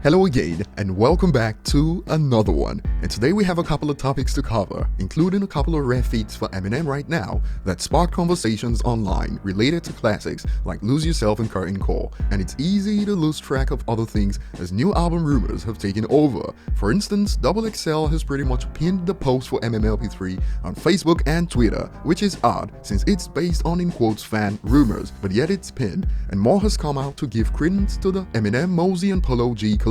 Hello again and welcome back to another one, and today we have a couple of topics to cover, including a couple of rare feats for Eminem right now that spark conversations online related to classics like Lose Yourself and Curtain Call, and it's easy to lose track of other things as new album rumors have taken over. For instance, ETLifestyle has pretty much pinned the post for MMLP3 on Facebook and Twitter, which is odd since it's based on in quotes fan rumors, but yet it's pinned, and more has come out to give credence to the Eminem, Mosey and Polo G collab.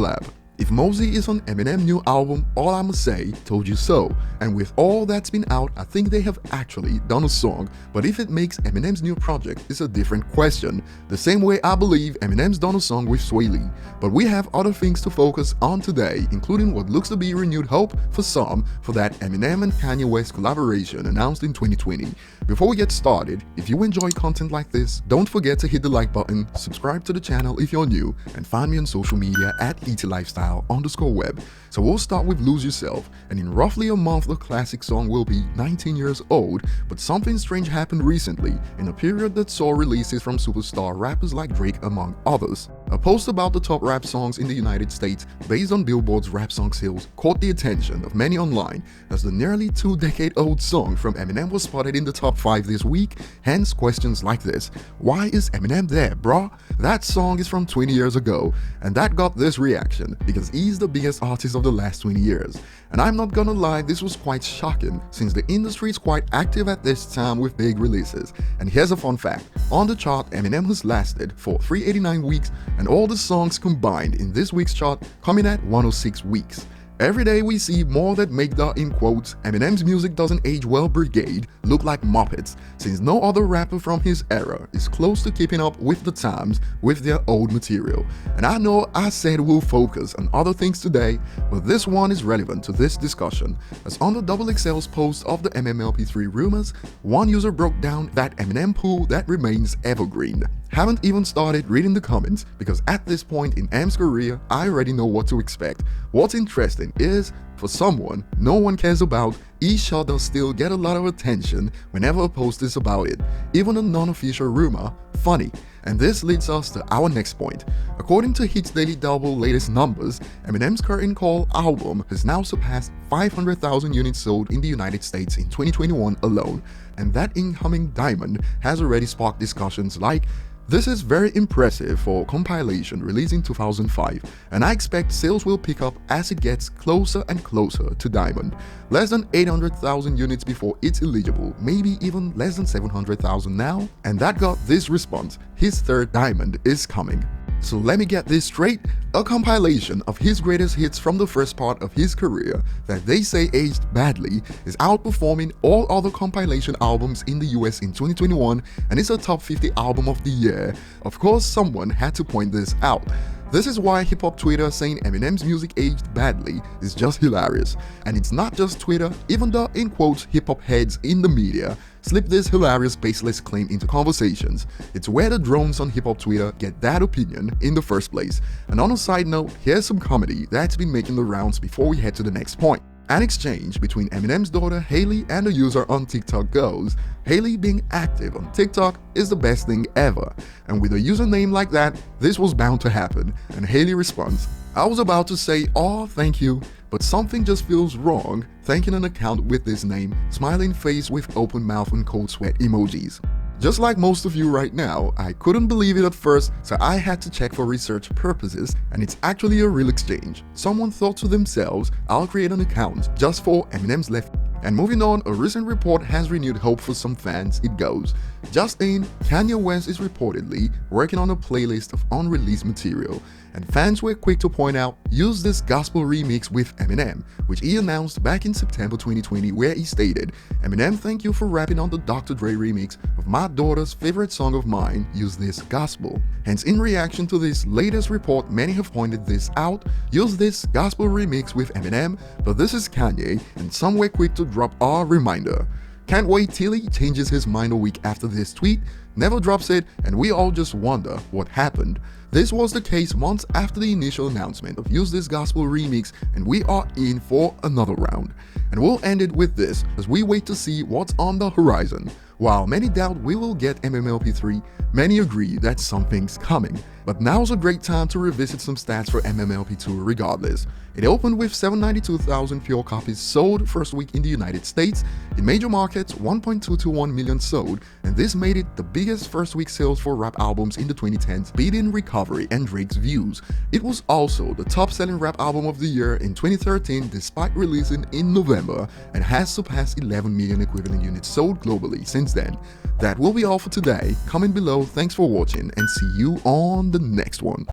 If Mosey is on Eminem's new album, all I'ma say, told you so. And with all that's been out, I think they have actually done a song, but if it makes Eminem's new project is a different question. The same way I believe Eminem's done a song with Sway Lee. But we have other things to focus on today, including what looks to be renewed hope for some for that Eminem and Kanye West collaboration announced in 2020. Before we get started, if you enjoy content like this, don't forget to hit the like button, subscribe to the channel if you're new, and find me on social media at ETLifestyle_web. So we'll start with Lose Yourself, and in roughly a month the classic song will be 19 years old, but something strange happened recently, in a period that saw releases from superstar rappers like Drake among others. A post about the top rap songs in the United States based on Billboard's rap song sales caught the attention of many online, as the nearly 2-decade-old song from Eminem was spotted in the top 5 this week, hence questions like this: why is Eminem there, bruh? That song is from 20 years ago, and that got this reaction, because he's the biggest artist of the last 20 years. And I'm not gonna lie, this was quite shocking, since the industry is quite active at this time with big releases. And here's a fun fact: on the chart, Eminem has lasted for 389 weeks, and all the songs combined in this week's chart coming at 106 weeks. Every day we see more that make the, in quotes, Eminem's music doesn't age well brigade look like Muppets, since no other rapper from his era is close to keeping up with the times with their old material. And I know I said we'll focus on other things today, but this one is relevant to this discussion, as on the ETL's post of the MMLP3 rumors, one user broke down that Eminem pool that remains evergreen. Haven't even started reading the comments, because at this point in M's career, I already know what to expect. What's interesting is, for someone no one cares about, each shot does still get a lot of attention whenever a post is about it, even a non-official rumor. Funny. And this leads us to our next point. According to Hits Daily Double latest numbers, Eminem's Curtain Call album has now surpassed 500,000 units sold in the United States in 2021 alone, and that incoming diamond has already sparked discussions like, "This is very impressive for compilation released in 2005, and I expect sales will pick up as it gets closer and closer to diamond. Less than 800,000 units before it's eligible, maybe even less than 700,000 now." And that got this response: his third diamond is coming. So let me get this straight, a compilation of his greatest hits from the first part of his career that they say aged badly is outperforming all other compilation albums in the US in 2021, and it's a top 50 album of the year. Of course, someone had to point this out. This is why hip-hop Twitter saying Eminem's music aged badly is just hilarious. And it's not just Twitter, even the, in quotes, hip-hop heads in the media slip this hilarious baseless claim into conversations. It's where the drones on hip-hop Twitter get that opinion in the first place. And on a side note, here's some comedy that's been making the rounds before we head to the next point. An exchange between Eminem's daughter Haley and a user on TikTok goes, "Haley being active on TikTok is the best thing ever." And with a username like that, this was bound to happen. And Haley responds, "I was about to say, oh, thank you, but something just feels wrong thanking an account with this name," smiling face with open mouth and cold sweat emojis. Just like most of you right now, I couldn't believe it at first, so I had to check for research purposes, and it's actually a real exchange. Someone thought to themselves, "I'll create an account just for Eminem's left." And moving on, a recent report has renewed hope for some fans. It goes, "Just in, Kanye West is reportedly working on a playlist of unreleased material." And fans were quick to point out, "Use this gospel remix with Eminem," which he announced back in September 2020, where he stated, "Eminem, thank you for rapping on the Dr. Dre remix of my daughter's favorite song of mine, Use This Gospel." Hence, in reaction to this latest report, many have pointed this out, "Use this gospel remix with Eminem," but this is Kanye, and some were quick to drop our reminder. Can't wait till he changes his mind a week after this tweet, never drops it, and we all just wonder what happened. This was the case months after the initial announcement of Use This Gospel remix, and we are in for another round. And we'll end it with this as we wait to see what's on the horizon. While many doubt we will get MMLP3, many agree that something's coming. But now's a great time to revisit some stats for MMLP2 regardless. It opened with 792,000 pure copies sold first week in the United States. In major markets, 1.221 million sold, and this made it the biggest first week sales for rap albums in the 2010s, beating Recovery and Drake's Views. It was also the top-selling rap album of the year in 2013 despite releasing in November, and has surpassed 11 million equivalent units sold globally since then. That will be all for today. Comment below, thanks for watching, and see you on the next one.